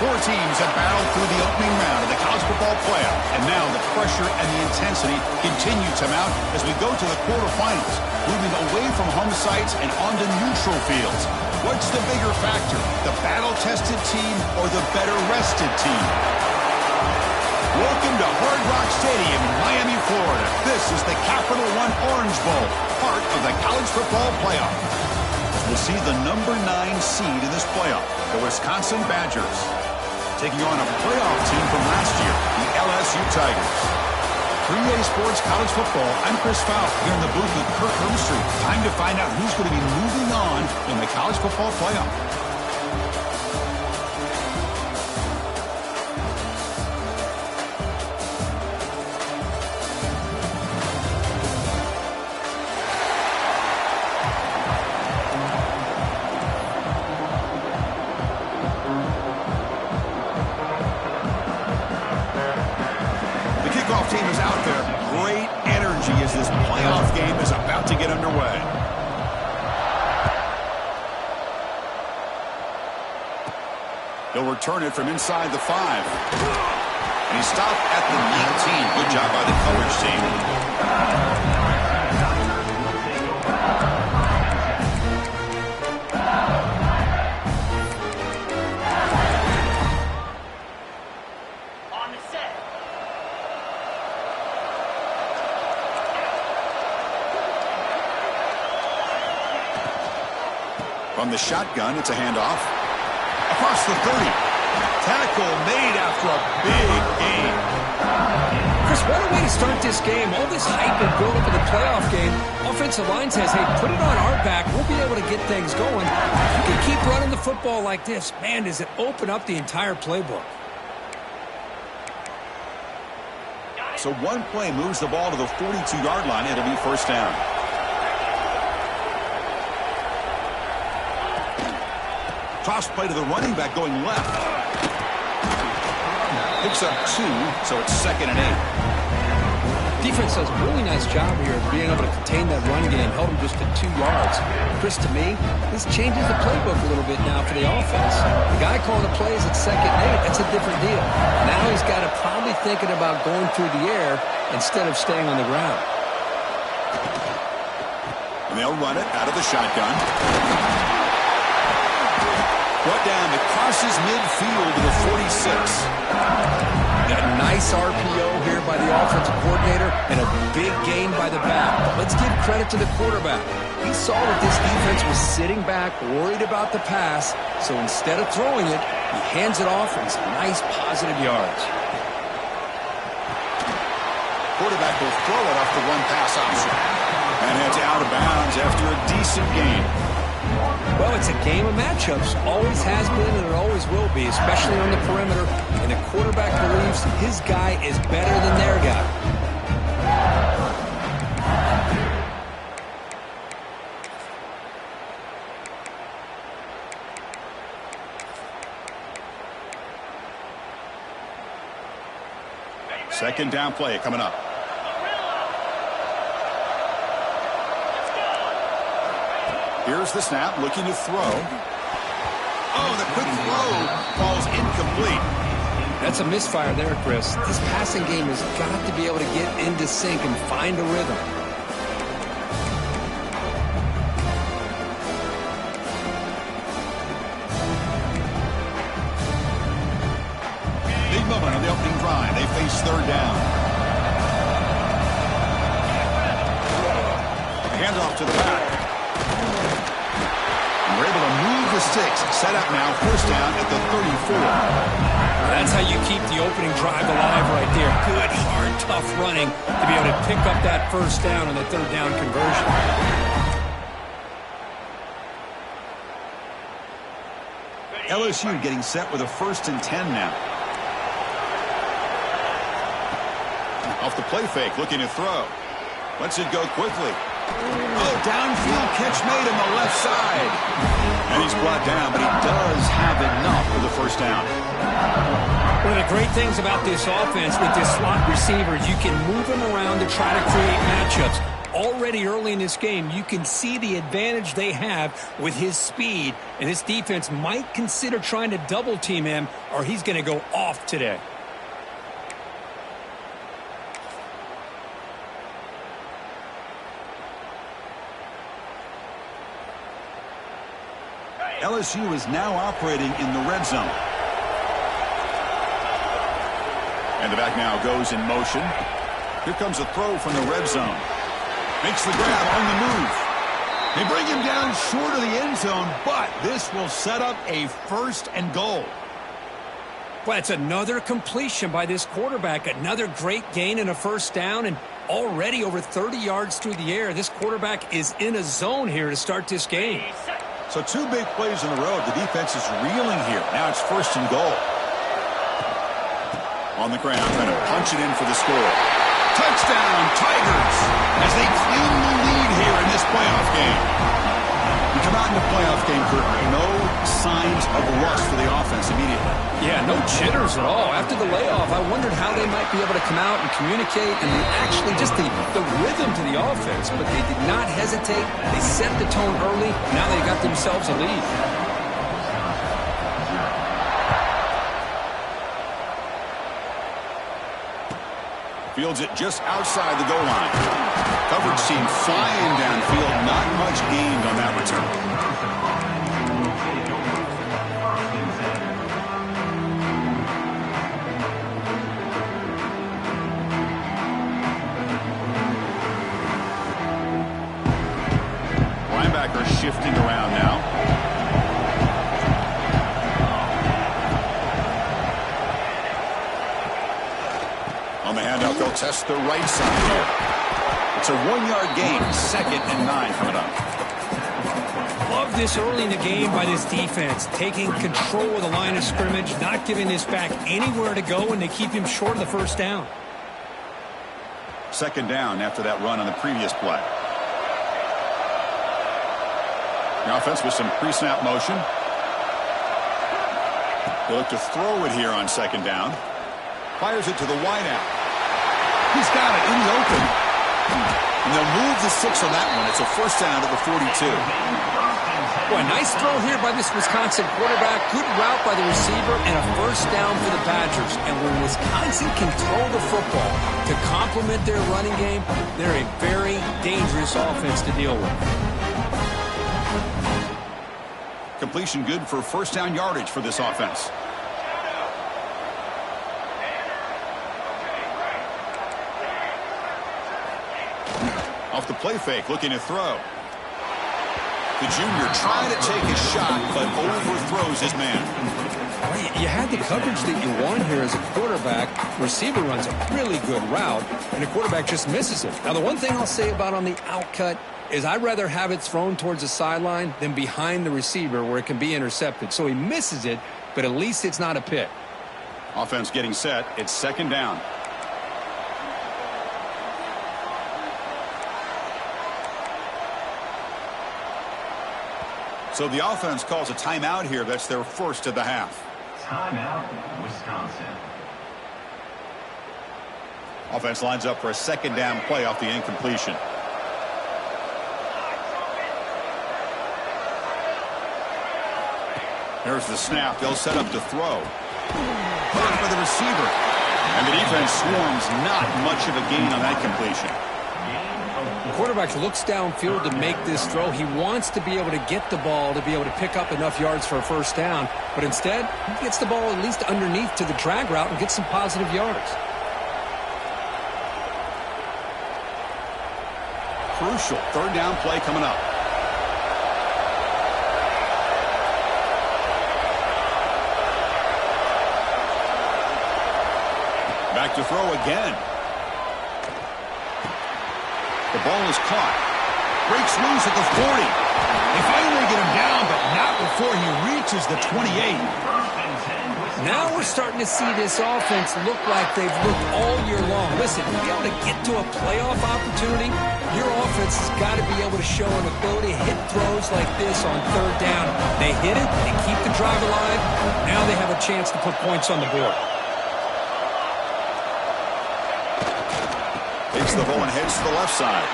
Four teams have battled through the opening round of the college football playoff, and now the pressure and the intensity continue to mount as we go to the quarterfinals, moving away from home sites and onto neutral fields. What's the bigger factor, the battle-tested team or the better-rested team? Welcome to Hard Rock Stadium in Miami, Florida. This is the Capital One Orange Bowl, part of the college football playoff. We'll see the number 9 seed in this playoff, the Wisconsin Badgers, taking on a playoff team from last year, the LSU Tigers. 3A Sports College Football, I'm Chris Falk here in the booth with Kirk Herbstreit. Time to find out who's going to be moving on in the college football playoff. Team is out there. Great energy as this playoff game is about to get underway. He'll return it from inside the 5. And he stopped at the 19. Good job by the coverage team. From the shotgun, it's a handoff. Across the 30. Tackle made after a big gain. Chris, what a way to start this game. All this hype and build up in the playoff game. Offensive line says, hey, put it on our back. We'll be able to get things going. If you can keep running the football like this, man, does it open up the entire playbook. So one play moves the ball to the 42-yard line. It'll be first down. Toss play to the running back going left. Picks up 2, so it's 2nd and 8. Defense does a really nice job here of being able to contain that run game, held him just to 2 yards. Chris, to me, this changes the playbook a little bit now for the offense. The guy calling the plays at 2nd and 8, that's a different deal. Now he's got to probably thinking about going through the air instead of staying on the ground. And they'll run it out of the shotgun. Brought down, it crosses midfield to the 46. Got a nice RPO here by the offensive coordinator and a big gain by the back. But let's give credit to the quarterback. He saw that this defense was sitting back, worried about the pass, so instead of throwing it, he hands it off and some nice positive yards. Quarterback will throw it off the run-pass option. And heads out of bounds after a decent gain. Well, it's a game of matchups. Always has been and it always will be, especially on the perimeter. And the quarterback believes his guy is better than their guy. Second down play coming up. Here's the snap, looking to throw. Oh, the quick throw falls incomplete. That's a misfire there, Chris. This passing game has got to be able to get into sync and find a rhythm. Big moment on the opening drive. They face third down. Handoff to the back. We're able to move the sticks. Set up now, first down at the 34. That's how you keep the opening drive alive right there. Good, hard, tough running to be able to pick up that first down on the third down conversion. LSU getting set with a 1st and 10 now. Off the play fake, looking to throw. Lets it go quickly. Oh, downfield catch made on the left side. And he's brought down, but he does have enough for the first down. One of the great things about this offense with this slot receiver, you can move him around to try to create matchups. already early in this game, you can see the advantage they have with his speed, and this defense might consider trying to double team him, or he's going to go off today. LSU is now operating in the red zone. And the back now goes in motion. Here comes a throw from the red zone. Makes the grab on the move. They bring him down short of the end zone, but this will set up a 1st and goal. Well, it's another completion by this quarterback. Another great gain and a 1st down, and already over 30 yards through the air. This quarterback is in a zone here to start this game. So 2 big plays in a row. The defense is reeling here. Now it's 1st and goal. On the ground, trying to punch it in for the score. Touchdown, Tigers, as they claim the lead here in this playoff game. We come out in the playoff game, Kurt. No signs of rust for the offense immediately. Yeah, no jitters at all. After the layoff, I wondered how they might be able to come out and communicate and actually just the rhythm to the offense. But they did not hesitate. They set the tone early. Now they got themselves a lead. Fields it just outside the goal line. Coverage team flying downfield. Not much gained on that return. Linebacker shifting around now. On the handout, they'll test the right side here. It's a 1-yard gain, 2nd and 9 coming up. Love this early in the game by this defense, taking control of the line of scrimmage, not giving this back anywhere to go, and they keep him short of the 1st down. 2nd down after that run on the previous play. The offense with some pre-snap motion. They look to throw it here on 2nd down. Fires it to the wideout. He's got it in the open. And they'll move the 6 on that one. It's a 1st down at the 42. Boy, nice throw here by this Wisconsin quarterback. Good route by the receiver and a 1st down for the Badgers. And when Wisconsin can throw the football to complement their running game, they're a very dangerous offense to deal with. Completion good for 1st down yardage for this offense. Off the play fake, looking to throw. The junior trying to take a shot, but overthrows his man. You had the coverage that you want here as a quarterback. Receiver runs a really good route, and the quarterback just misses it. Now, the one thing I'll say about on the outcut is I'd rather have it thrown towards the sideline than behind the receiver where it can be intercepted. So he misses it, but at least it's not a pick. Offense getting set. It's 2nd down. So the offense calls a timeout here. That's their 1st of the half. Timeout, Wisconsin. Offense lines up for a 2nd down play off the incompletion. There's the snap. They'll set up to throw. Caught by the receiver. And the defense swarms. Not much of a gain on that completion. The quarterback looks downfield to make this throw. He wants to be able to get the ball to be able to pick up enough yards for a 1st down. But instead, he gets the ball at least underneath to the drag route and gets some positive yards. Crucial 3rd down play coming up. Back to throw again. The ball is caught. Breaks loose at the 40. They finally get him down, but not before he reaches the 28. Now we're starting to see this offense look like they've looked all year long. Listen, to be able to get to a playoff opportunity, your offense has got to be able to show an ability to hit throws like this on 3rd down. They hit it, they keep the drive alive. Now they have a chance to put points on the board. Takes the ball and heads to the left side.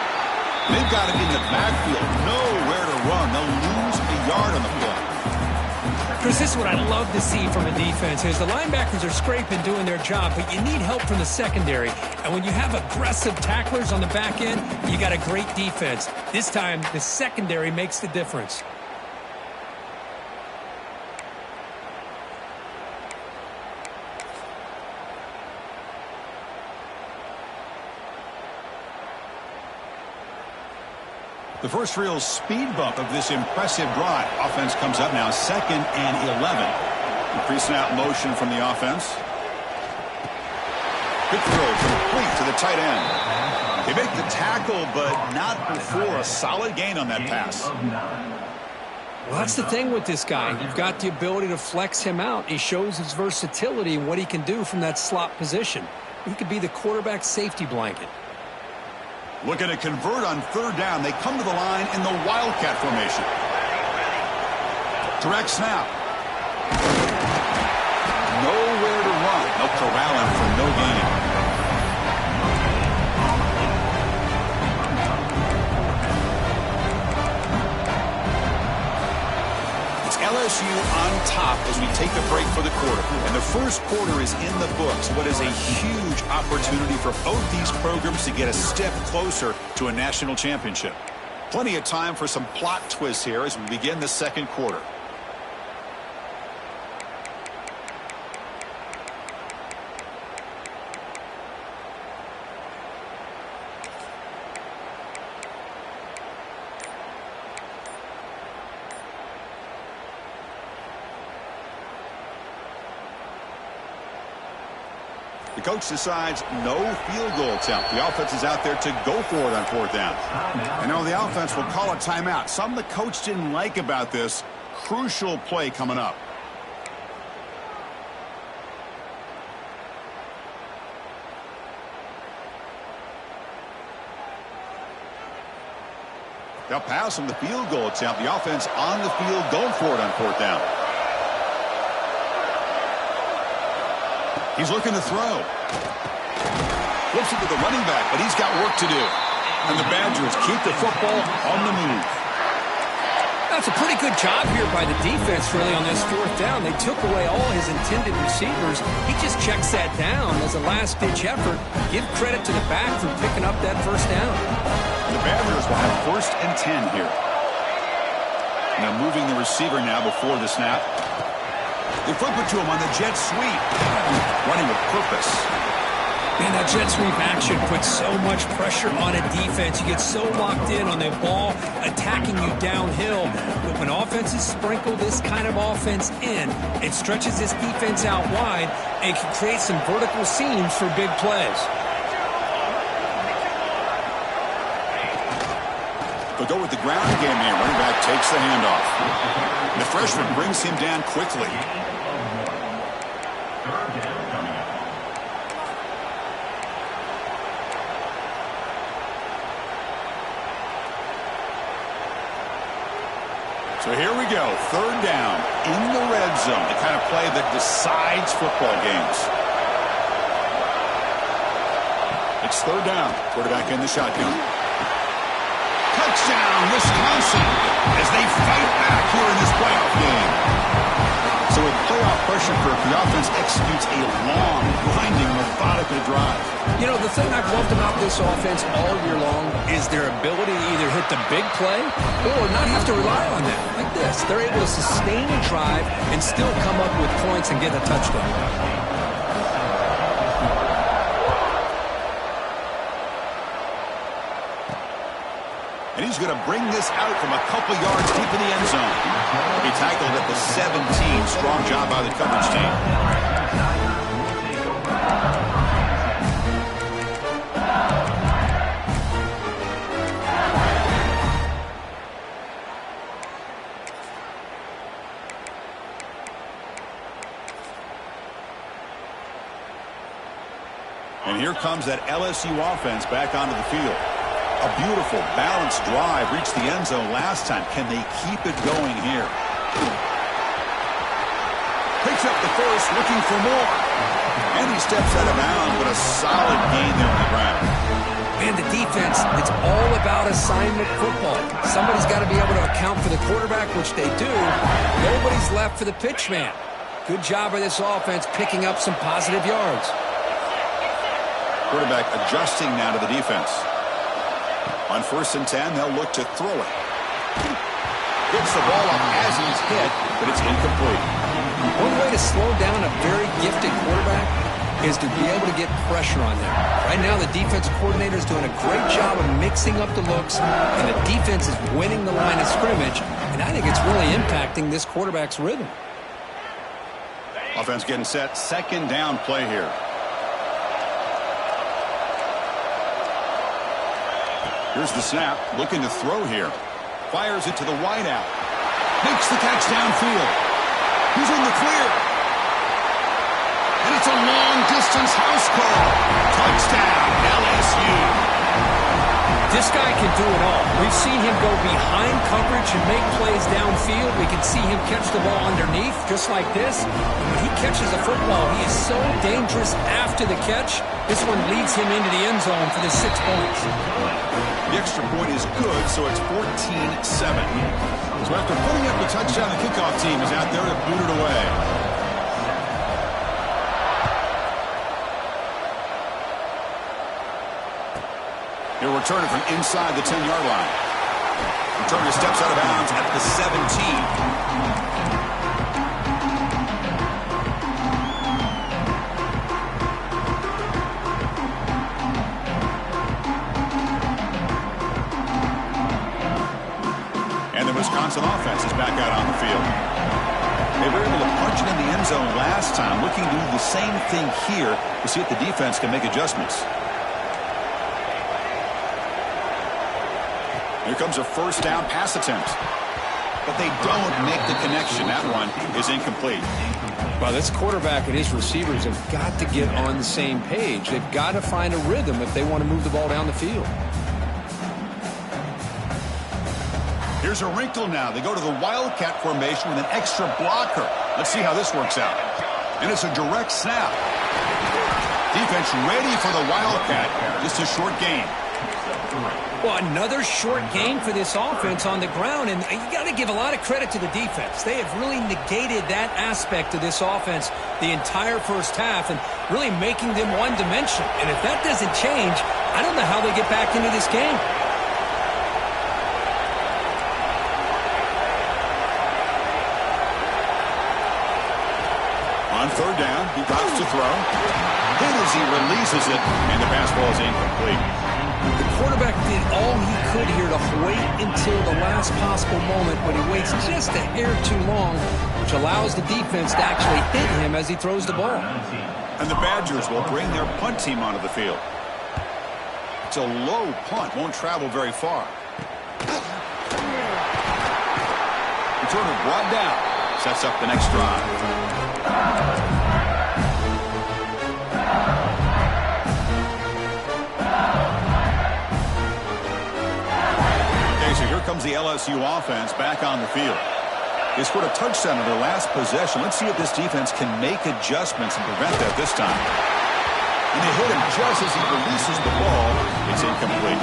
They've got it in the backfield. Nowhere to run. They'll lose a yard on the play. Chris, this is what I love to see from a defense is the linebackers are scraping, doing their job, but you need help from the secondary. And when you have aggressive tacklers on the back end, you got a great defense. This time, the secondary makes the difference. The first real speed bump of this impressive drive. Offense comes up now, 2nd and 11. Increasing out motion from the offense. Quick throw complete to the tight end. They make the tackle, but not before a solid gain on that pass. Well, that's the thing with this guy. You've got the ability to flex him out. He shows his versatility and what he can do from that slot position. He could be the quarterback safety blanket. Looking to convert on 3rd down. They come to the line in the Wildcat formation. Direct snap. Nowhere to run. They'll corral him for no gain. It's LSU on top as we take a break for the quarter. And the first quarter is in the books. What is a huge opportunity for both these programs to get a step closer to a national championship. Plenty of time for some plot twists here as we begin the second quarter. The coach decides no field goal attempt. The offense is out there to go for it on 4th down. And now the offense will call a timeout. Something the coach didn't like about this. Crucial play coming up. They'll pass on the field goal attempt. The offense on the field going for it on 4th down. He's looking to throw. Flips it to the running back, but he's got work to do. And the Badgers keep the football on the move. That's a pretty good job here by the defense, really, on this 4th down. They took away all his intended receivers. He just checks that down as a last-ditch effort. Give credit to the back for picking up that 1st down. The Badgers will have 1st and 10 here. Now moving the receiver now before the snap. They flip it to him on the jet sweep. Running with purpose. Man, that jet sweep action puts so much pressure on a defense. You get so locked in on the ball attacking you downhill. But when offenses sprinkle this kind of offense in, it stretches this defense out wide and can create some vertical seams for big plays. They'll go with the ground game here. Running back takes the handoff. The freshman brings him down quickly. So here we go, 3rd down in the red zone, the kind of play that decides football games. It's 3rd down, quarterback in the shotgun. Touchdown, Wisconsin, as they fight back here in this playoff game. So with playoff pressure for the offense executes a long, grinding, methodical drive. You know, the thing I've loved about this offense all year long is their ability to either hit the big play or not have to rely on that. Like this, they're able to sustain a drive and still come up with points and get a touchdown. And he's going to bring this out from a couple yards deep in the end zone. He tackled at the 17. Strong job by the coverage team. And here comes that LSU offense back onto the field. A beautiful, balanced drive reached the end zone last time. Can they keep it going here? Picks up the first, looking for more. And he steps out of bounds, but a solid gain there on the ground. Man, the defense, it's all about assignment football. Somebody's got to be able to account for the quarterback, which they do. Nobody's left for the pitch man. Good job by this offense picking up some positive yards. Quarterback adjusting now to the defense. On 1st and 10, they'll look to throw it. Gets the ball up as he's hit, but it's incomplete. One way to slow down a very gifted quarterback is to be able to get pressure on them. Right now, the defensive coordinator is doing a great job of mixing up the looks, and the defense is winning the line of scrimmage, and I think it's really impacting this quarterback's rhythm. Offense getting set. 2nd down play here. Here's the snap. Looking to throw here. Fires it to the wideout. Makes the catch downfield. He's in the clear. And it's a long-distance house call. Touchdown, LSU. This guy can do it all. We've seen him go behind coverage and make plays downfield. We can see him catch the ball underneath, just like this. And when he catches a football, he is so dangerous after the catch. This one leads him into the end zone for the 6 points. The extra point is good, so it's 14-7. So after putting up the touchdown, the kickoff team is out there to boot it away. He'll return it from inside the 10-yard line. Returner steps out of bounds at the 17. Wisconsin offense is back out on the field. They were able to punch it in the end zone last time, looking to do the same thing here to see if the defense can make adjustments. Here comes a 1st down pass attempt. But they don't make the connection. That one is incomplete. Well, this quarterback and his receivers have got to get on the same page. They've got to find a rhythm if they want to move the ball down the field. Here's a wrinkle now. They go to the Wildcat formation with an extra blocker. Let's see how this works out. And it's a direct snap. Defense ready for the Wildcat. Just a short gain. Well, another short gain for this offense on the ground, and you got to give a lot of credit to the defense. They have really negated that aspect of this offense the entire first half and really making them one-dimensional. And if that doesn't change, I don't know how they get back into this game. On 3rd down, he drops to throw. Hit as he releases it, and the pass ball is incomplete. The quarterback did all he could here to wait until the last possible moment, but he waits just a hair too long, which allows the defense to actually hit him as he throws the ball. And the Badgers will bring their punt team onto the field. It's a low punt, won't travel very far. Returner brought down, sets up the next drive. Okay, so here comes the LSU offense back on the field. They scored a touchdown in their last possession. Let's see if this defense can make adjustments and prevent that this time. And they hit him just as he releases the ball. It's incomplete.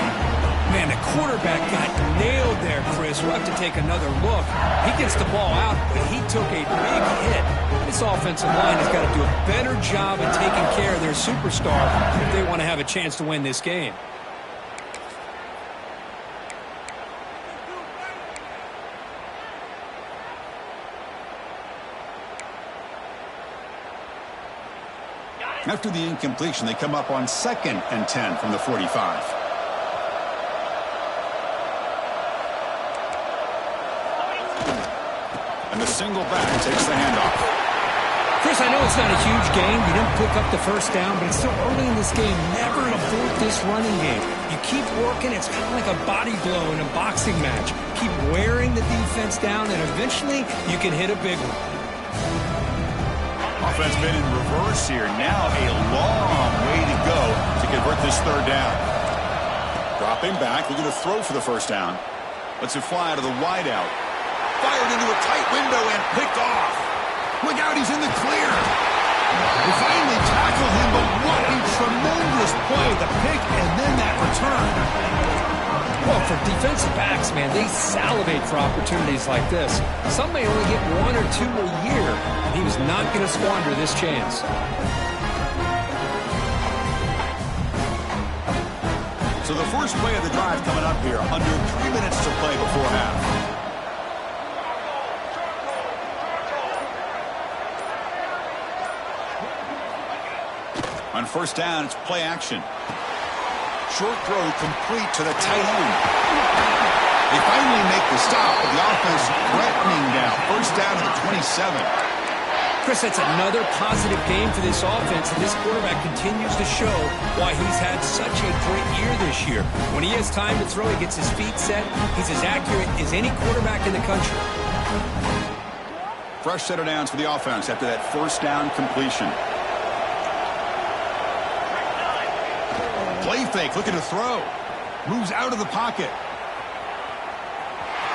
Man, the quarterback got nailed there, Chris. We'll have to take another look. He gets the ball out, but he took a big hit. This offensive line has got to do a better job of taking care of their superstar if they want to have a chance to win this game. After the incompletion, they come up on 2nd and 10 from the 45. And the single back takes the handoff. Chris, I know it's not a huge game. You didn't pick up the 1st down, but it's so early in this game. Never abort this running game. You keep working. It's kind of like a body blow in a boxing match. Keep wearing the defense down, and eventually you can hit a big one. Offense been in reverse here. Now a long way to go to convert this 3rd down. Dropping back, looking to throw for the 1st down. Lets it fly out of the wideout. Fired into a tight window and picked off. Look out, he's in the clear. They finally tackle him, but what tremendous play, the pick, and then that return. Well, for defensive backs, man, they salivate for opportunities like this. Some may only get 1 or 2 a year. He was not going to squander this chance. So the first play of the drive coming up here, under 3 minutes to play before half. On first down, it's play action. Short throw complete to the tight end. They finally make the stop, but the offense threatening now. First down to the 27. Chris, that's another positive game for this offense, and this quarterback continues to show why he's had such a great year this year. When he has time to throw, he gets his feet set. He's as accurate as any quarterback in the country. Fresh set of downs for the offense after that first down completion. Play fake, looking to throw. Moves out of the pocket.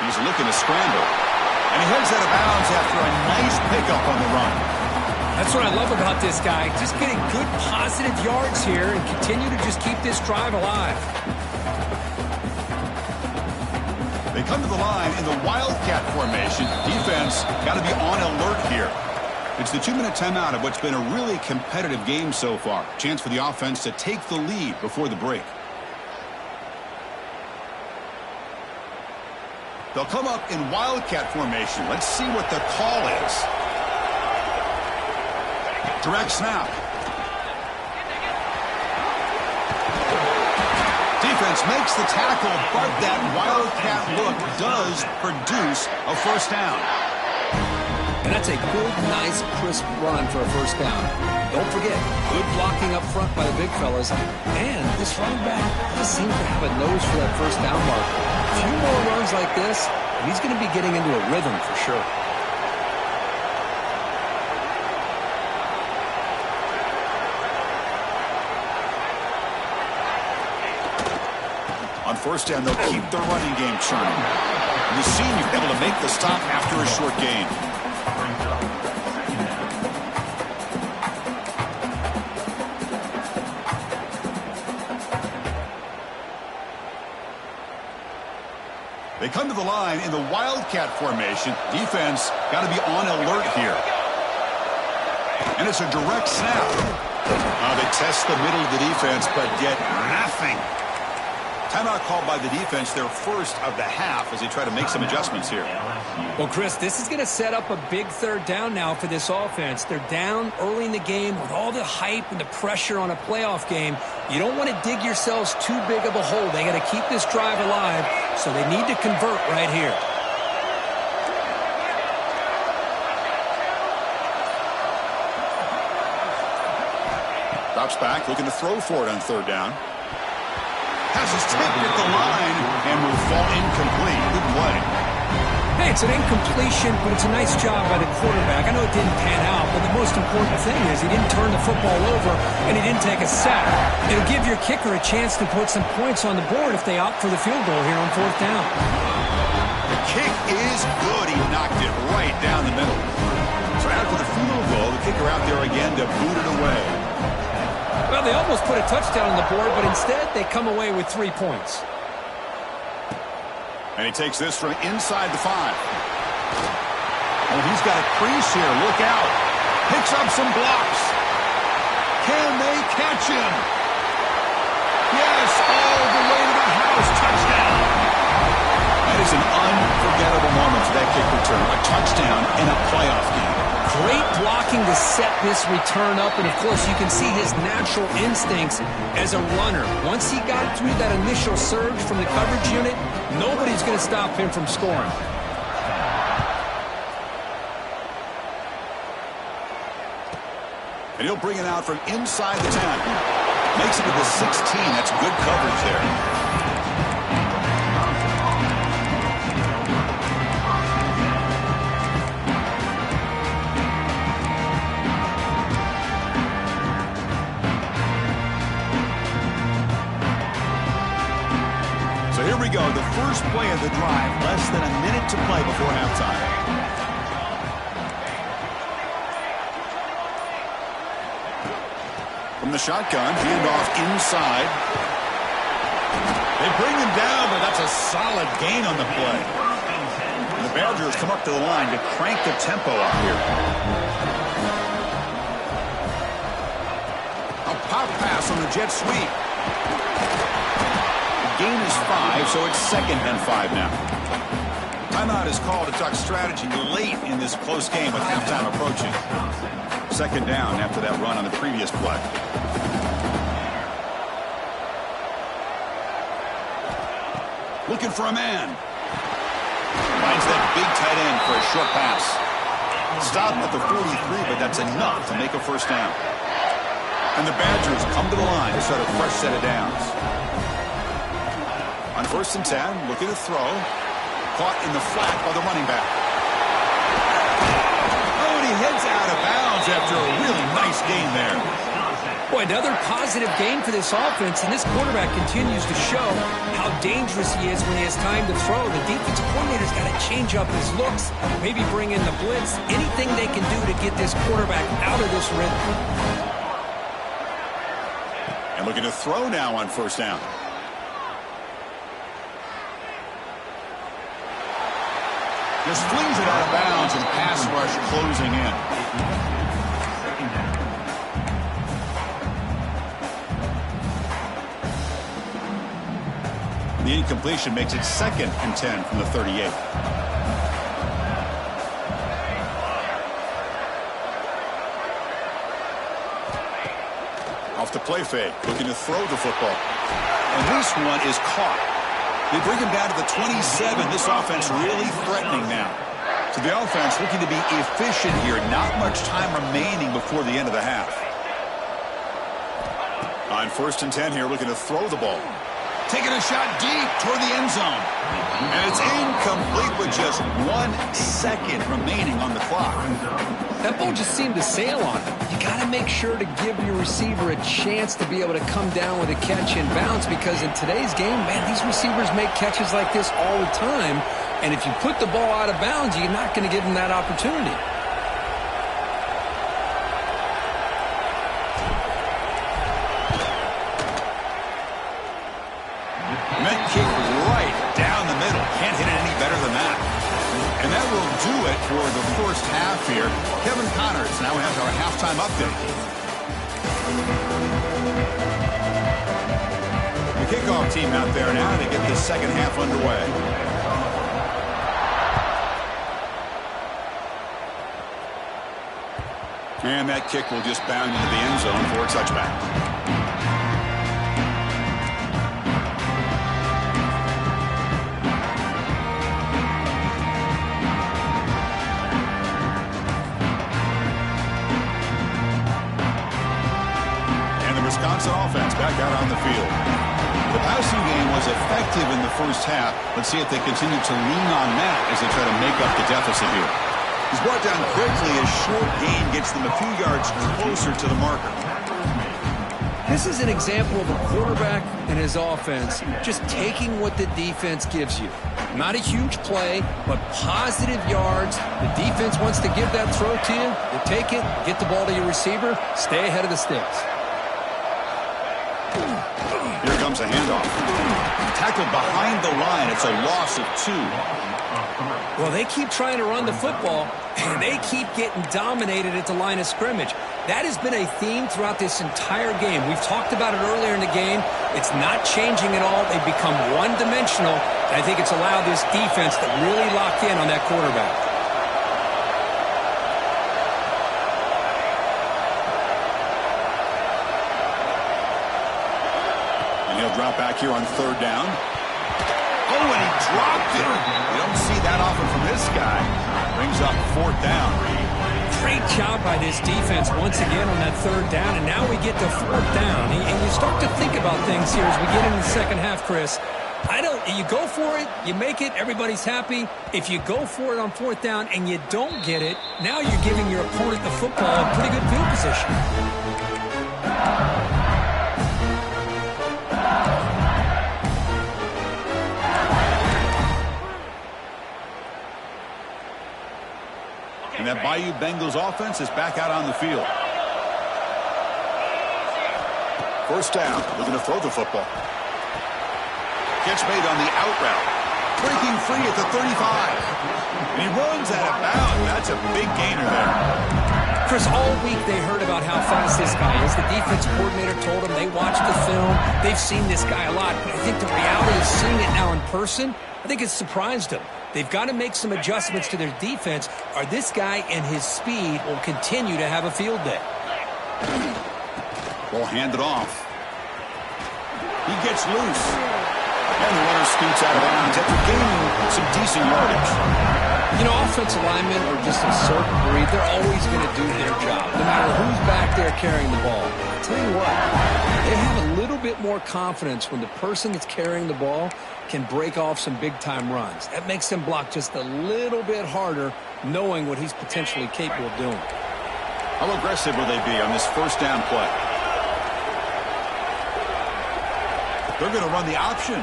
He's looking to scramble. And he heads out of bounds after a nice pickup on the run. That's what I love about this guy. Just getting good positive yards here and continue to just keep this drive alive. They come to the line in the Wildcat formation. Defense got to be on alert here. It's the 2-minute timeout of what's been a really competitive game so far. Chance for the offense to take the lead before the break. They'll come up in Wildcat formation. Let's see what the call is. Direct snap. Defense makes the tackle, but that Wildcat look does produce a first down. And that's a good, nice, crisp run for a first down. Don't forget, good blocking up front by the big fellas. And this running back does seem to have a nose for that first down mark. A few more runs like this, and he's going to be getting into a rhythm for sure. On first down, they'll keep their running game churning. The senior able to make the stop after a short gain. They come to the line in the Wildcat formation. Defense got to be on alert here. And it's a direct snap. They test the middle of the defense, but get nothing. Timeout called by the defense, their first of the half, as they try to make some adjustments here. Well, Chris, this is going to set up a big third down now for this offense. They're down early in the game with all the hype and the pressure on a playoff game. You don't want to dig yourselves too big of a hole. They got to keep this drive alive, so they need to convert right here. Drops back, looking to throw for it on third down. Has his tip at the line and will fall incomplete. Good play. Hey, it's an incompletion, but it's a nice job by the quarterback. I know it didn't pan out, but the most important thing is he didn't turn the football over and he didn't take a sack. It'll give your kicker a chance to put some points on the board if they opt for the field goal here on fourth down. The kick is good. He knocked it right down the middle. So after the field goal, the kicker out there again to boot it away. Well, they almost put a touchdown on the board, but instead they come away with 3 points. And he takes this from inside the 5. Oh, he's got a crease here. Look out. Picks up some blocks. Can they catch him? Yes, all the way to the house. Touchdown. That is an unforgettable moment for that kick return. A touchdown in a playoff game. Great blocking to set this return up, and of course you can see his natural instincts as a runner. Once he got through that initial surge from the coverage unit, nobody's going to stop him from scoring. And he'll bring it out from inside the 10. Makes it to the 16. That's good coverage there. So here we go, the first play of the drive, less than a minute to play before halftime. From From the shotgun, handoff inside. They bring him down, but that's a solid gain on the play. And the Badgers come up to the line to crank the tempo up here. A pop pass on the jet sweep. The gain is 5, so it's 2nd and 5 now. Timeout is called to talk strategy late in this close game with halftime approaching. 2nd down after that run on the previous play. Looking for a man. Finds that big tight end for a short pass. Stop at the 43, but that's enough to make a first down. And the Badgers come to the line to start a fresh set of downs. On 1st and 10, looking to throw. Caught in the flat by the running back. Oh, and he heads out of bounds after a really nice gain there. Boy, another positive gain for this offense, and this quarterback continues to show how dangerous he is when he has time to throw. The defensive coordinator's got to change up his looks, maybe bring in the blitz, anything they can do to get this quarterback out of this rhythm. And looking to throw now on 1st down. Just flings it out of bounds and pass rush closing in. The incompletion makes it 2nd and 10 from the 38. Off the play fake, looking to throw the football. And this one is caught. They bring him down to the 27. This offense really threatening now. So the offense looking to be efficient here. Not much time remaining before the end of the half. On 1st and 10 here, looking to throw the ball. Taking a shot deep toward the end zone. And it's incomplete with just 1 second remaining on the clock. That ball just seemed to sail on him. You got to make sure to give your receiver a chance to be able to come down with a catch and bounce, because in today's game, man, these receivers make catches like this all the time. And if you put the ball out of bounds, you're not going to give them that opportunity. And that kick right down the middle. Can't hit it any better than that. And that will do it for the first half here. Kevin Connors now has our halftime update. The kickoff team out there now to get this second half underway. And that kick will just bound into the end zone for a touchback. Wisconsin offense back out on the field. The passing game was effective in the first half. Let's see if they continue to lean on that as they try to make up the deficit here. He's brought down quickly. A short gain gets them a few yards closer to the marker. This is an example of a quarterback and his offense just taking what the defense gives you. Not a huge play, but positive yards. The defense wants to give that throw to you. You take it, get the ball to your receiver, stay ahead of the sticks. Here comes a handoff. Tackled behind the line. It's a loss of 2. Well, they keep trying to run the football, and they keep getting dominated at the line of scrimmage. That has been a theme throughout this entire game. We've talked about it earlier in the game. It's not changing at all. They've become one-dimensional. I think it's allowed this defense to really lock in on that quarterback. He'll drop back here on 3rd down. Oh, and he dropped it. You don't see that often from this guy. Brings up 4th down. Great job by this defense once again on that 3rd down, and now we get to 4th down. And you start to think about things here as we get into the second half, Chris. You go for it, you make it, everybody's happy. If you go for it on 4th down and you don't get it, now you're giving your opponent the football in pretty good field position. And that Bayou Bengals offense is back out on the field. First down. Looking to throw the football. Catch made on the out route. Breaking free at the 35. And he runs out of bounds. That's a big gainer there. Chris, all week they heard about how fast this guy is. The defense coordinator told them they watched the film. They've seen this guy a lot. But I think the reality of seeing it now in person, I think it's surprised them. They've got to make some adjustments to their defense, or this guy and his speed will continue to have a field day. Ball handed off. He gets loose. And the runner scoots out of bounds after gaining some decent yardage. You know, offensive linemen are just a certain breed. They're always going to do their job, no matter who's back there carrying the ball. I'll tell you what, they have a little bit more confidence when the person that's carrying the ball can break off some big-time runs. That makes them block just a little bit harder, knowing what he's potentially capable of doing. How aggressive will they be on this first down play? They're going to run the option.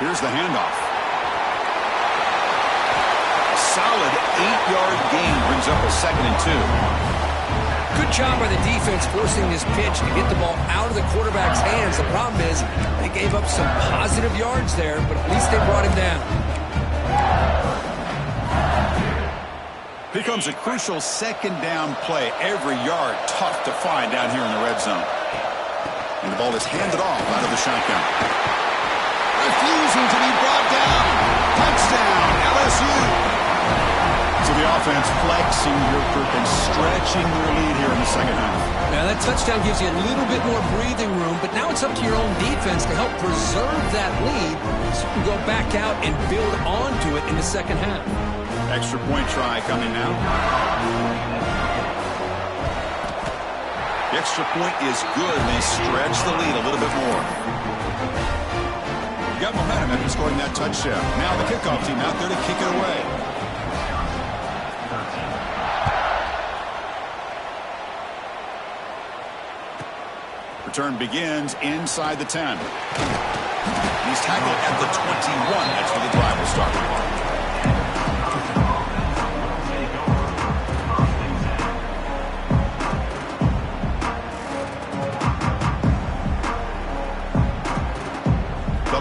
Here's the handoff. A solid 8-yard gain brings up a 2nd and 2. Good job by the defense forcing this pitch to get the ball out of the quarterback's hands. The problem is they gave up some positive yards there, but at least they brought him down. Here comes a crucial 2nd down play. Every yard tough to find down here in the red zone. And the ball is handed off out of the shotgun. Refusing to be brought down. Touchdown, LSU. So the offense flexing here and stretching their lead here in the second half. Now that touchdown gives you a little bit more breathing room, but now it's up to your own defense to help preserve that lead so you can go back out and build onto it in the second half. Extra point try coming now. The extra point is good, and they stretch the lead a little bit more. You got momentum after scoring that touchdown. Now the kickoff team out there to kick it away. Return begins inside the 10. He's tackled at the 21. That's where the drive will start.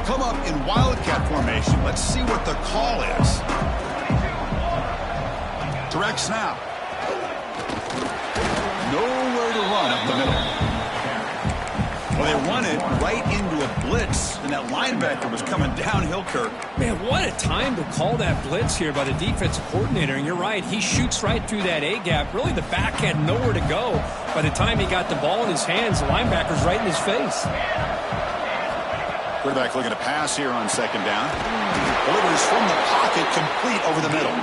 Come up in wildcat formation. Let's see what the call is. Direct snap. Nowhere to run up the middle. Well, they run it right into a blitz, and that linebacker was coming downhill, Kirk. Man, what a time to call that blitz here by the defensive coordinator. And you're right, he shoots right through that A-gap. Really, the back had nowhere to go. By the time he got the ball in his hands, the linebacker's right in his face. Quarterback looking to pass here on 2nd down. Delivers from the pocket, complete over the middle.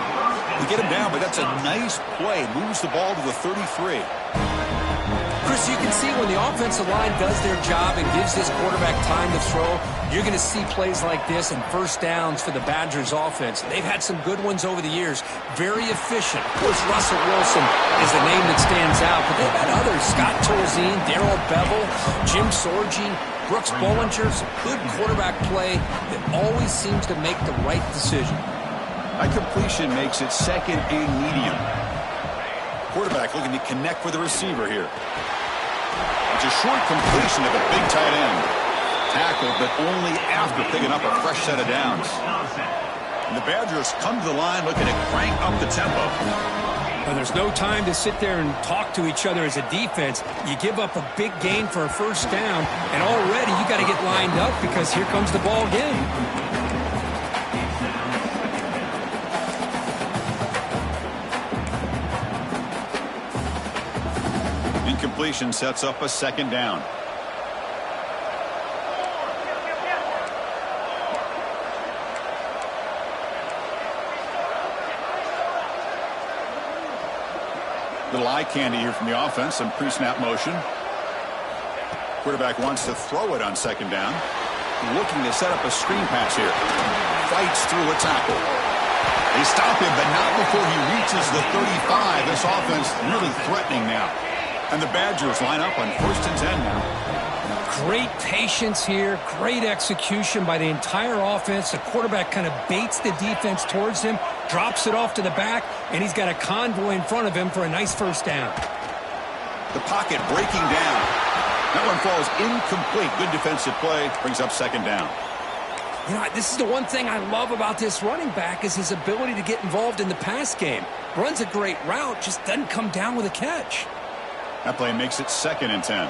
We get him down, but that's a nice play. Moves the ball to the 33. Chris, you can see when the offensive line does their job and gives this quarterback time to throw, you're going to see plays like this and first downs for the Badgers offense. They've had some good ones over the years. Very efficient. Of course, Russell Wilson is the name that stands out, but they've had others. Scott Tolzien, Darrell Bevel, Jim Sorgi, Brooks Bollinger. Some good quarterback play that always seems to make the right decision. That completion makes it 2nd and medium. Quarterback looking to connect with the receiver here. It's a short completion to the big tight end. Tackled, but only after picking up a fresh set of downs. And the Badgers come to the line looking to crank up the tempo. Well, there's no time to sit there and talk to each other as a defense. You give up a big gain for a first down, and already you got to get lined up because here comes the ball again. Incompletion sets up a 2nd down. Little eye candy here from the offense. Some pre-snap motion. Quarterback wants to throw it on 2nd down. Looking to set up a screen pass here. Fights through a tackle. They stop him, but not before he reaches the 35. This offense really threatening now. And the Badgers line up on 1st and 10 now. Great patience here. Great execution by the entire offense. The quarterback kind of baits the defense towards him, drops it off to the back, and he's got a convoy in front of him for a nice first down. The pocket breaking down. That one falls incomplete. Good defensive play. Brings up second down. You know, this is the one thing I love about this running back is his ability to get involved in the pass game. Runs a great route, just doesn't come down with a catch. That play makes it 2nd and 10.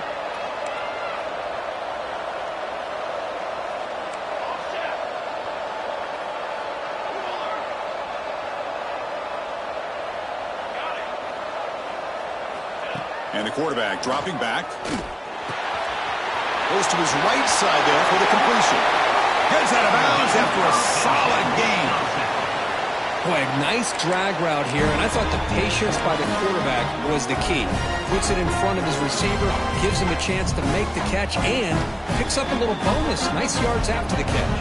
And the quarterback dropping back. Goes to his right side there for the completion. Gets out of bounds after a solid gain. Boy, a nice drag route here, and I thought the patience by the quarterback was the key. Puts it in front of his receiver, gives him a chance to make the catch, and picks up a little bonus. Nice yards after the catch.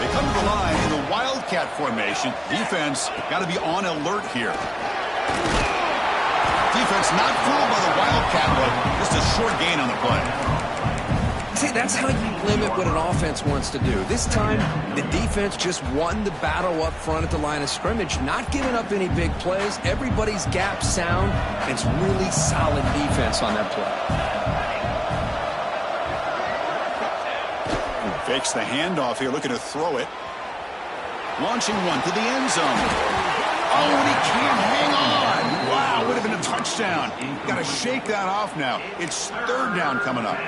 They come to the line in the Wildcat formation. Defense got to be on alert here. Defense not fooled by the Wildcat look. Just a short gain on the play. See, that's how you limit what an offense wants to do. This time, the defense just won the battle up front at the line of scrimmage, not giving up any big plays. Everybody's gap sound. It's really solid defense on that play. Fakes the handoff here, looking to throw it. Launching one to the end zone. Oh, and he can't hang on. Wow, would have been a touchdown. Got to shake that off now. It's 3rd down coming up.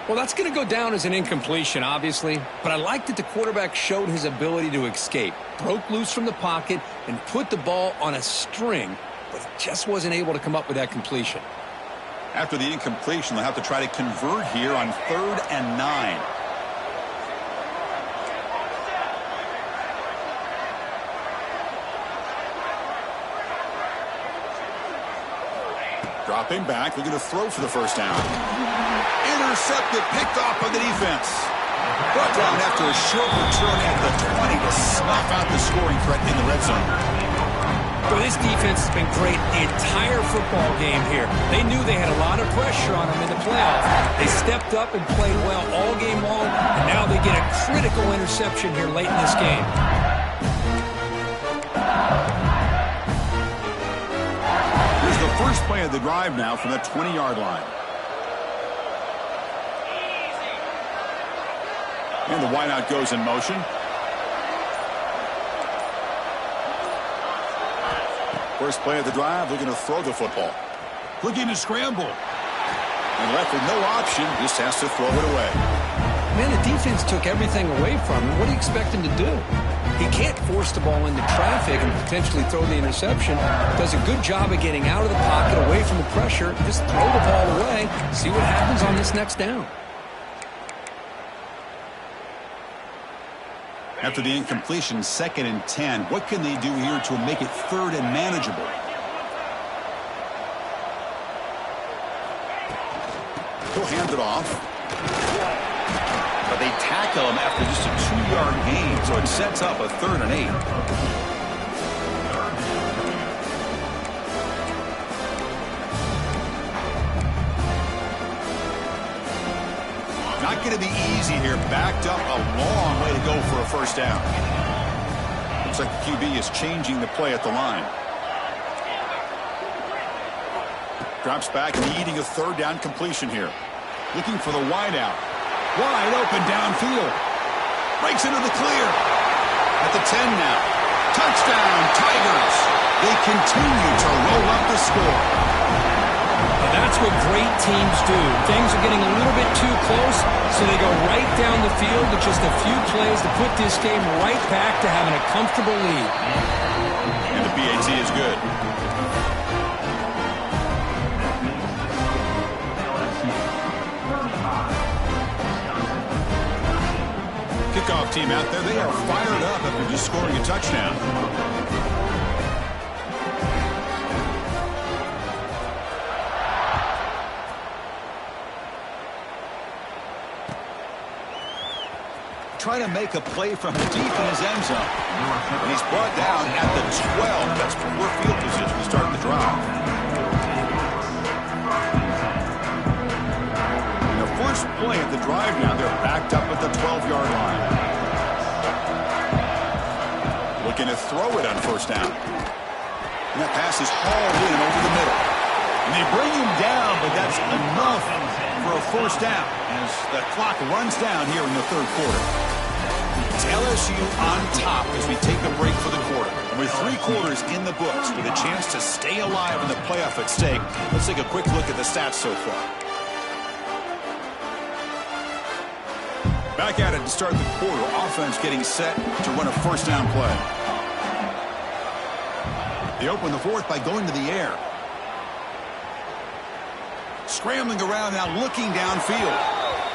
Well, that's going to go down as an incompletion, obviously, but I like that the quarterback showed his ability to escape, broke loose from the pocket, and put the ball on a string, but just wasn't able to come up with that completion. After the incompletion, they'll have to try to convert here on 3rd and 9. Dropping back, looking to throw for the first down. Intercepted, picked off by the defense. Brought down after a short return at the 20 to snuff out the scoring threat in the red zone. So this defense has been great the entire football game here. They knew they had a lot of pressure on them in the playoffs. They stepped up and played well all game long, and now they get a critical interception here late in this game. Here's the first play of the drive now from the 20-yard line. And the wideout goes in motion. First play of the drive, looking to throw the football. Looking to scramble. And left with no option, just has to throw it away. Man, the defense took everything away from him. What do you expect him to do? He can't force the ball into traffic and potentially throw the interception. Does a good job of getting out of the pocket, away from the pressure. Just throw the ball away. See what happens on this next down. After the incompletion, 2nd and 10. What can they do here to make it 3rd and manageable? He'll hand it off. But they tackle him after just a 2-yard gain, so it sets up a 3rd and 8. Not going to be easy here. Backed up a long way to go for a first down. Looks like the QB is changing the play at the line. Drops back, needing a 3rd down completion here. Looking for the wideout. Wide open downfield. Breaks into the clear. At the 10 now. Touchdown, Tigers. They continue to roll up the score. Well, that's what great teams do. Things are getting a little bit too close, so they go right down the field with just a few plays to put this game right back to having a comfortable lead. And the PAT is good. Kickoff team out there, they are fired up after just scoring a touchdown. Trying to make a play from deep in his end zone. And he's brought down at the 12. That's poor field position to start the drive. And the first play of the drive now, they're backed up at the 12-yard line. Looking to throw it on first down. And that pass is hauled in over the middle. And they bring him down, but that's enough for a first down as the clock runs down here in the third quarter. It's LSU on top as we take a break for the quarter. And with 3 quarters in the books with a chance to stay alive in the playoff at stake, let's take a quick look at the stats so far. Back at it to start the quarter. Offense getting set to run a first down play. They open the fourth by going to the air. Scrambling around now, looking downfield.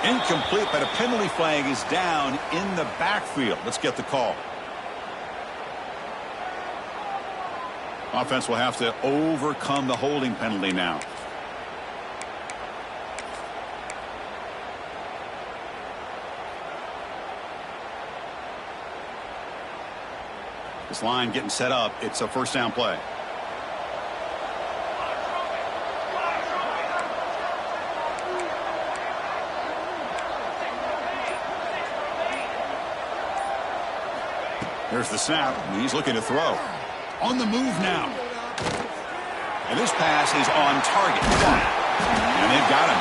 Incomplete, but a penalty flag is down in the backfield. Let's get the call. Offense will have to overcome the holding penalty now. This line getting set up. It's a first down play. There's the snap. He's looking to throw. On the move now. And this pass is on target. And they've got him.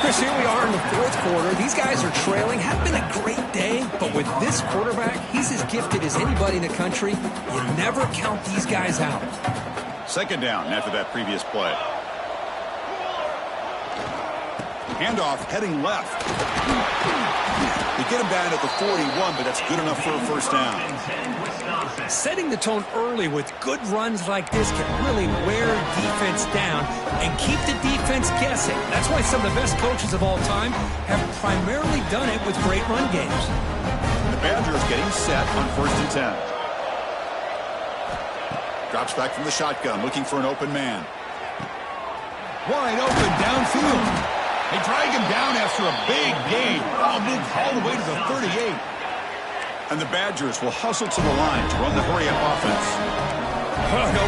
Chris, here we are in the fourth quarter. These guys are trailing. Had been a great day, but with this quarterback, he's as gifted as anybody in the country. You never count these guys out. Second down after that previous play. Handoff heading left. They get him down at the 41, but that's good enough for a first down. Setting the tone early with good runs like this can really wear defense down and keep the defense guessing. That's why some of the best coaches of all time have primarily done it with great run games. The Badgers getting set on 1st and 10. Drops back from the shotgun, looking for an open man. Wide open downfield. They drag him down after a big gain. Ball moved all the way to the 38. And the Badgers will hustle to the line to run the hurry-up offense.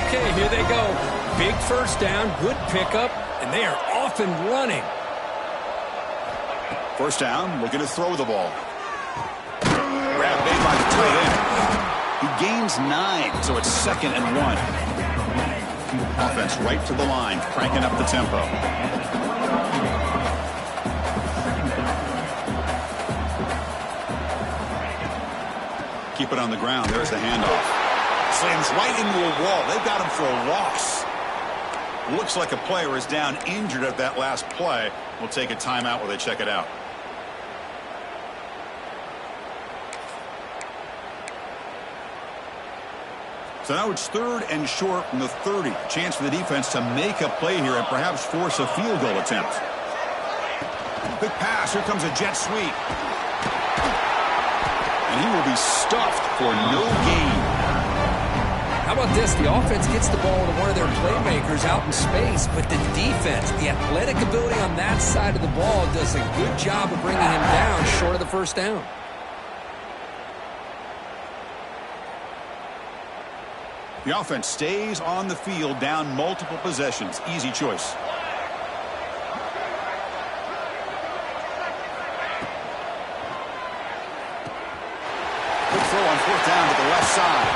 Okay, here they go. Big first down, good pickup, and they are off and running. First down, looking to throw the ball. Grab made by the tight end. He gains 9, so it's 2nd and 1. Offense right to the line, cranking up the tempo. Keep it on the ground. There's the handoff. Slams right into a wall. They've got him for a loss. Looks like a player is down injured at that last play. We'll take a timeout while they check it out. So now it's 3rd and short from the 30. Chance for the defense to make a play here and perhaps force a field goal attempt. Quick pass. Here comes a jet sweep. And he will be stuffed for no gain. How about this? The offense gets the ball to one of their playmakers out in space, but the defense, the athletic ability on that side of the ball does a good job of bringing him down short of the first down. The offense stays on the field down multiple possessions. Easy choice. Throw on 4th down to the left side.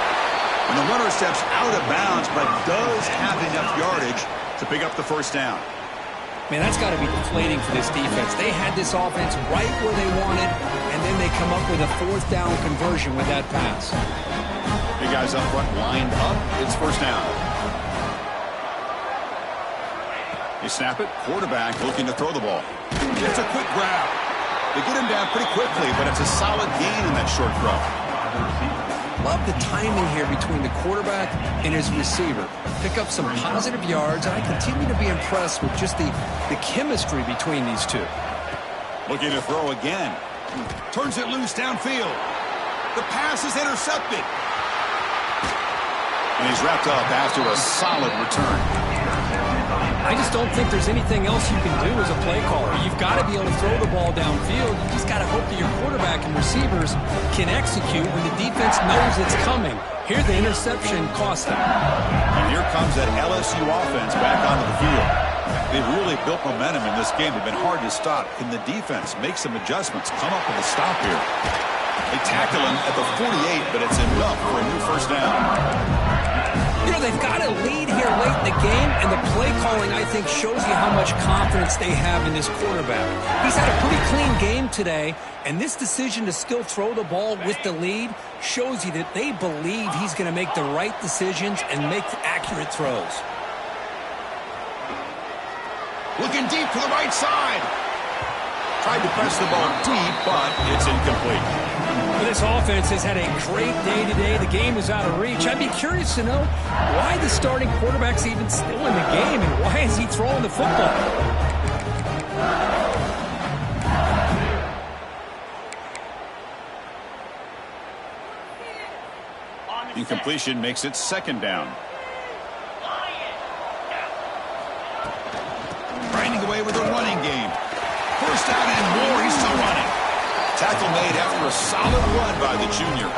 And the runner steps out of bounds, but does have enough yardage to pick up the first down. Man, that's got to be deflating for this defense. They had this offense right where they wanted, and then they come up with a 4th down conversion with that pass. Big guys up front lined up. It's first down. They snap it. Quarterback looking to throw the ball. It's a quick grab. They get him down pretty quickly, but it's a solid gain in that short throw. Love the timing here between the quarterback and his receiver. Pick up some positive yards, and I continue to be impressed with just the chemistry between these two. Looking to throw again. Turns it loose downfield. The pass is intercepted. And he's wrapped up after a solid return. I just don't think there's anything else you can do as a play caller. You've got to be able to throw the ball downfield. You just got to hope that your quarterback and receivers can execute when the defense knows it's coming. Here, the interception cost them. And here comes that LSU offense back onto the field. They've really built momentum in this game. They've been hard to stop. Can the defense make some adjustments, come up with a stop here? They tackle him at the 48, but it's enough for a new first down. You know, they've got a lead here late in the game, and the play calling, I think, shows you how much confidence they have in this quarterback. He's had a pretty clean game today, and this decision to still throw the ball with the lead shows you that they believe he's going to make the right decisions and make accurate throws. Looking deep to the right side. Tried to press the ball deep, but it's incomplete. Well, this offense has had a great day today. The game is out of reach. I'd be curious to know why the starting quarterback's even still in the game and why is he throwing the football? Incompletion makes it second down. Grinding away with a running game. First down and more. He's still running. Tackle made after a solid run by the junior.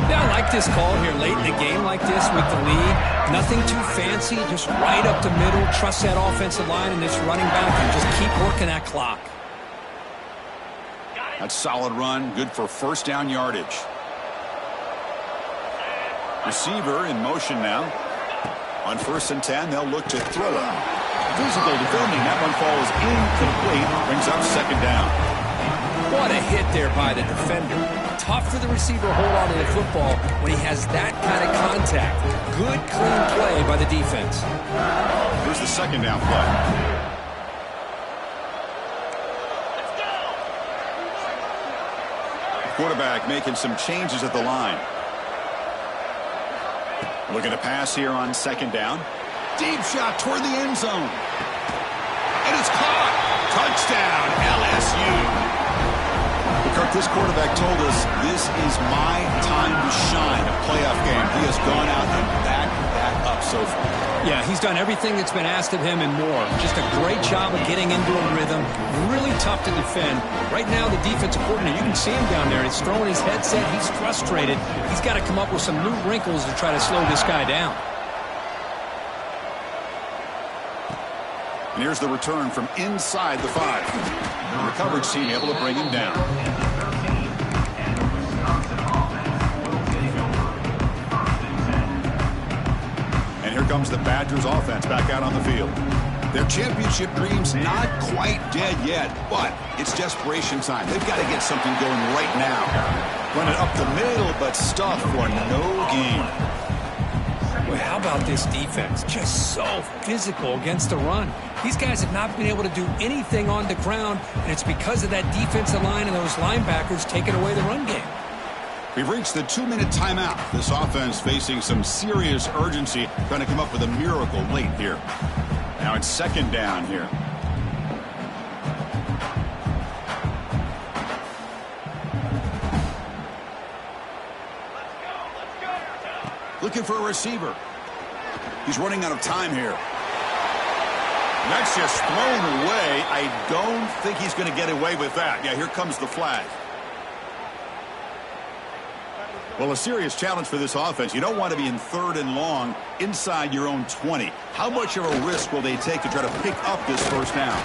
Yeah, I like this call here late in the game like this with the lead. Nothing too fancy, just right up the middle. Trust that offensive line and this running back and just keep working that clock. That's solid run. Good for first down yardage. Receiver in motion now. On 1st and 10, they'll look to throw it. Physical defending. That one falls incomplete. Brings up second down. What a hit there by the defender. Tough for the receiver to hold on to the football when he has that kind of contact. Good, clean play by the defense. Here's the second down play. Quarterback making some changes at the line. Looking to pass here on second down. Deep shot toward the end zone. And it's caught. Touchdown, LSU. Kirk, this quarterback told us this is my time to shine, a playoff game. He has gone out and backed that up so far. Yeah, he's done everything that's been asked of him and more. Just a great job of getting into a rhythm. Really tough to defend. Right now, the defensive coordinator, you can see him down there. He's throwing his headset. He's frustrated. He's got to come up with some new wrinkles to try to slow this guy down. And here's the return from inside the 5. The coverage team able to bring him down. And here comes the Badgers offense back out on the field. Their championship dreams not quite dead yet, but it's desperation time. They've got to get something going right now. Run it up the middle, but stuff for no gain. Well, how about this defense? Just so physical against the run. These guys have not been able to do anything on the ground, and it's because of that defensive line and those linebackers taking away the run game. We've reached the 2-minute timeout. This offense facing some serious urgency, trying to come up with a miracle late here. Now it's second down here. Looking for a receiver. He's running out of time here. That's just thrown away. I don't think he's going to get away with that. Yeah, here comes the flag. Well, a serious challenge for this offense. You don't want to be in 3rd and long inside your own 20. How much of a risk will they take to try to pick up this first down?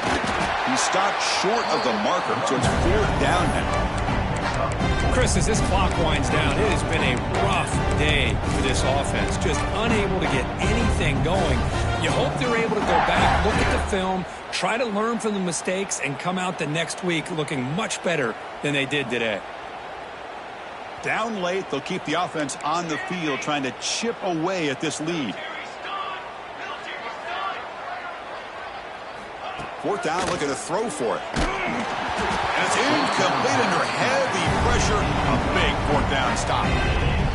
He stopped short of the marker, so it's 4th down now. Chris, as this clock winds down, it has been a rough day for this offense. Just unable to get anything going. You hope they're able to go back, look at the film, try to learn from the mistakes, and come out the next week looking much better than they did today. Down late, they'll keep the offense on the field trying to chip away at this lead. 4th down, looking to throw for it. And it's incomplete under heavy pressure. A big 4th down stop.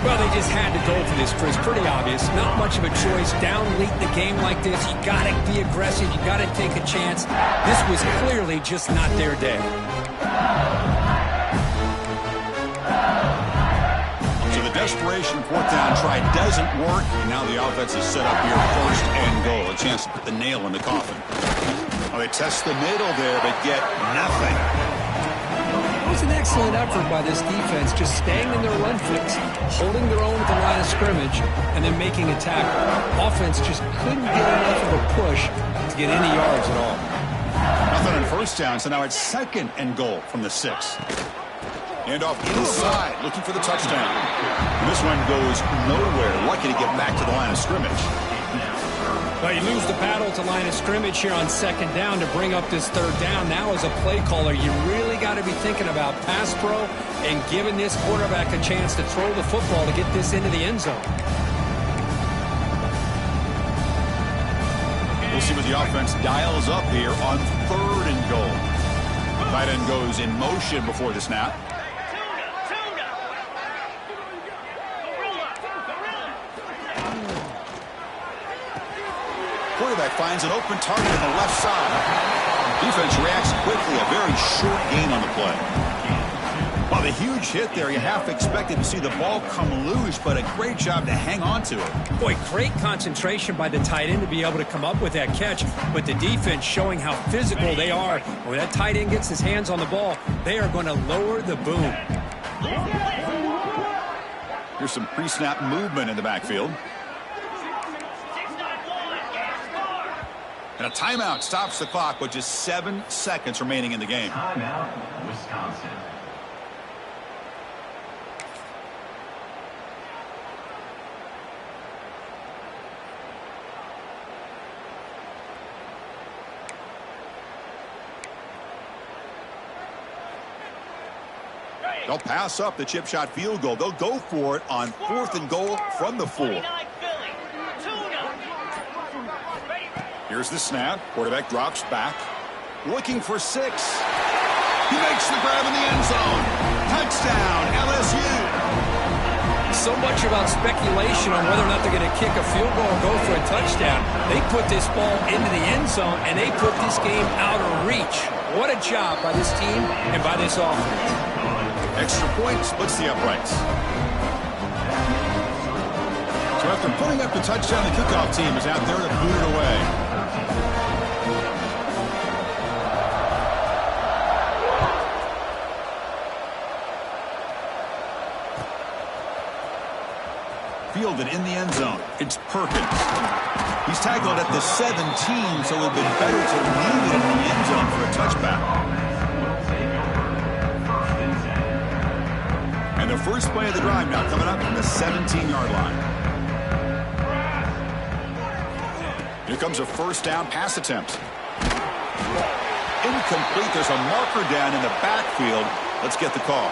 Well, they just had to go for this, Chris. Pretty obvious. Not much of a choice. Down late in the game like this, you got to be aggressive. You got to take a chance. This was clearly just not their day. Desperation 4th down try doesn't work, and now the offense is set up here 1st and goal. A chance to put the nail in the coffin. Well, they test the middle there, but get nothing. It was an excellent effort by this defense, just staying in their run fix, holding their own at the line of scrimmage, and then making a tackle. Offense just couldn't get enough of a push to get any yards at all. Nothing on 1st down, so now it's 2nd and goal from the 6. And off inside, looking for the touchdown. And this one goes nowhere. Lucky to get back to the line of scrimmage. Well, you lose the battle to line of scrimmage here on second down to bring up this third down. Now as a play caller, you really got to be thinking about pass pro and giving this quarterback a chance to throw the football to get this into the end zone. We'll see what the offense dials up here on 3rd and goal. Tight end goes in motion before the snap. Quarterback finds an open target on the left side. Defense reacts quickly. A very short gain on the play. Well, the huge hit there, you half expected to see the ball come loose, but a great job to hang on to it. Boy, great concentration by the tight end to be able to come up with that catch, but the defense showing how physical they are. When that tight end gets his hands on the ball, they are going to lower the boom. Here's some pre-snap movement in the backfield. And a timeout stops the clock with just 7 seconds remaining in the game. Timeout, Wisconsin. They'll pass up the chip shot field goal. They'll go for it on 4th and goal from the 4. Here's the snap. Quarterback drops back. Looking for 6. He makes the grab in the end zone. Touchdown, LSU. So much about speculation on whether or not they're going to kick a field goal or go for a touchdown. They put this ball into the end zone, and they put this game out of reach. What a job by this team and by this offense. Extra point splits the uprights. So after putting up the touchdown, the kickoff team is out there to boot it away. Fielded in the end zone. It's Perkins. He's tackled at the 17, so it would have been better to leave it in the end zone for a touchback. And the first play of the drive now coming up from the 17-yard line. Here comes a first down pass attempt. Incomplete. There's a marker down in the backfield. Let's get the call.